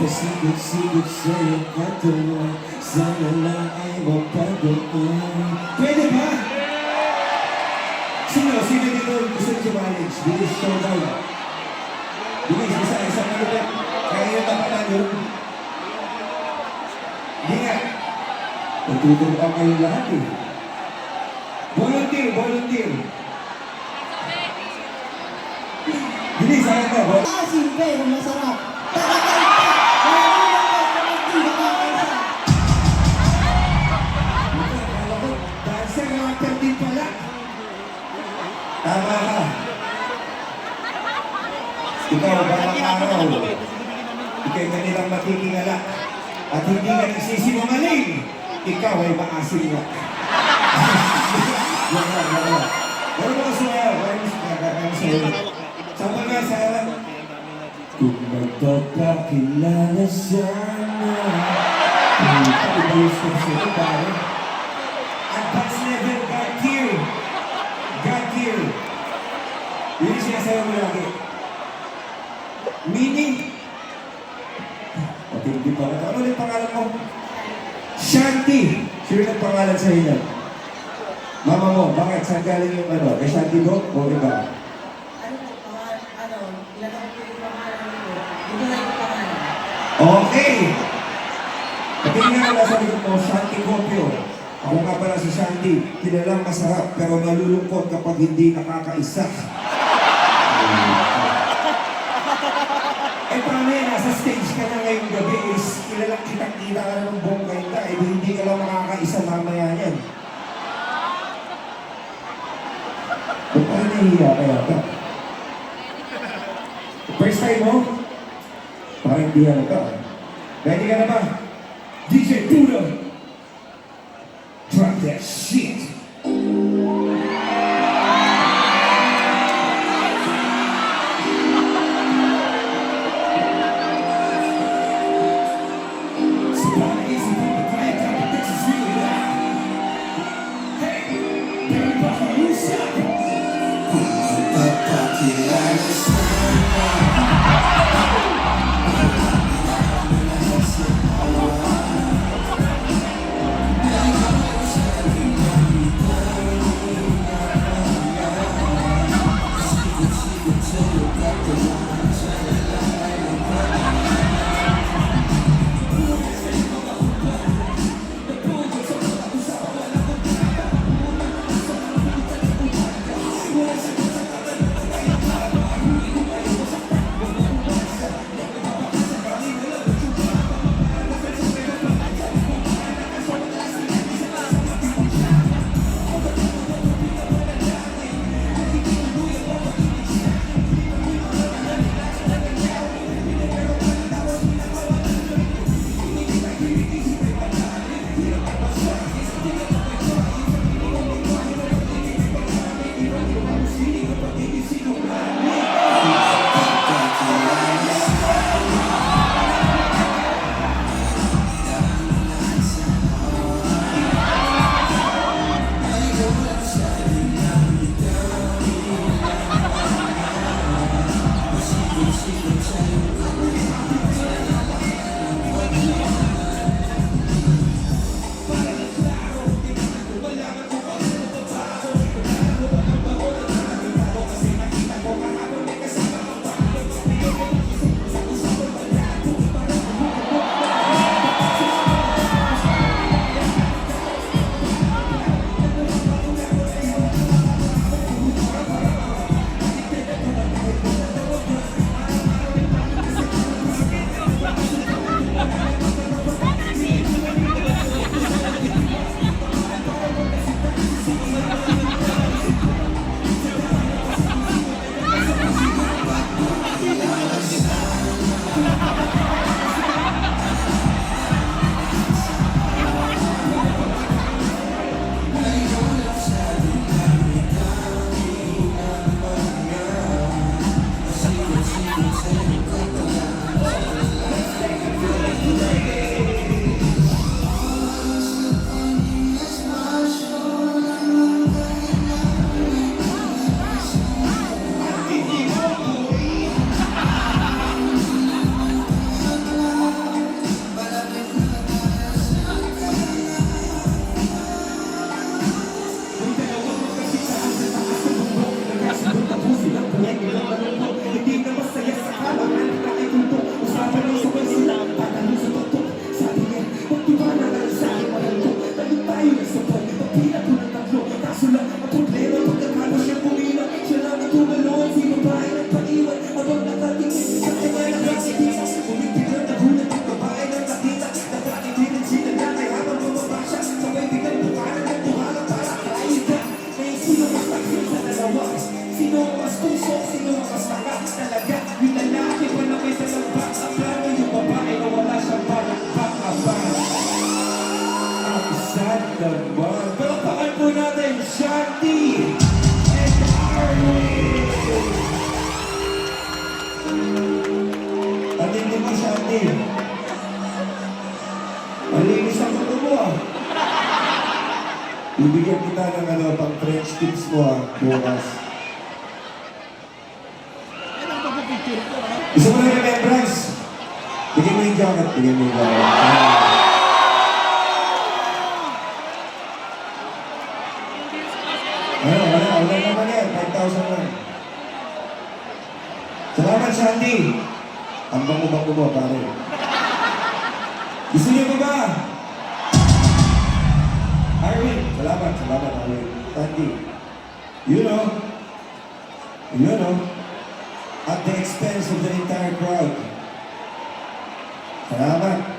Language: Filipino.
Pasigit-sigit sa iyong katawan, sana lang ay mapagaan. Pwede ba? Sino dito gusto nyo challenge? Bilis showdown. Bilis, isang malupit. Kaya yung tapanan yun. Hindi nga. Nagtuturuan kayo lahat eh. Volunteer. Bilis, saan ka? Asin pero masarap. Dancer rapper din pala. Tama ka. Ikaw, balang araw. Ika'y kanilang makikingala. At hindi ka nagsisinungaling. Ikaw ay maasin nga. Wala. Pero mga sumayaw. Sama nga sa... Kung magpapakilala sana. Kung paibos ko sa'yo, pare. Advance level, God here. Yun yung sinasayo mo lagi. Meaning, pati hindi pa rin. Ano ulit pangalan mo? Shanti. Sino yung pangalan sa inyo? Mama mo, bakit? Saan galing yung ano? Kay Shanti do? O iba? Okay! Pati nga wala sa likod mo, Shanti Kopyo. Ako nga pala si Shanti, kilalang masarap pero nalulungkot kapag hindi nakakaisa. Eh paano yan, nasa stage ka na ngayong gabi is kilalang kitang-kita ka na ng buong kainta, eh hindi ka lang makakaisa mamaya yan. Ba't parang nahihiya kaya ka? First time mo? Parang hindi yan ka. Ready ka na ba? DJ Buddha! Drop that shit! naman. Palakpakan po natin, Shanti and Arwin! Atindi mo, Shanti. Malinis ang kuto mo ah. Bibigyan kita ng pang French tips mo ah, bukas. Gusto mo ng remembrance? Bigyan mo yung jacket, bigyan mo yung jacket. Wala naman yan, 5,000 lang. Salamat, Shanti. Ang bango-bango mo, pare. Gusto niyo ba? Arwin, salamat, Arwin. Shanti. You know, at the expense of the entire crowd. Salamat.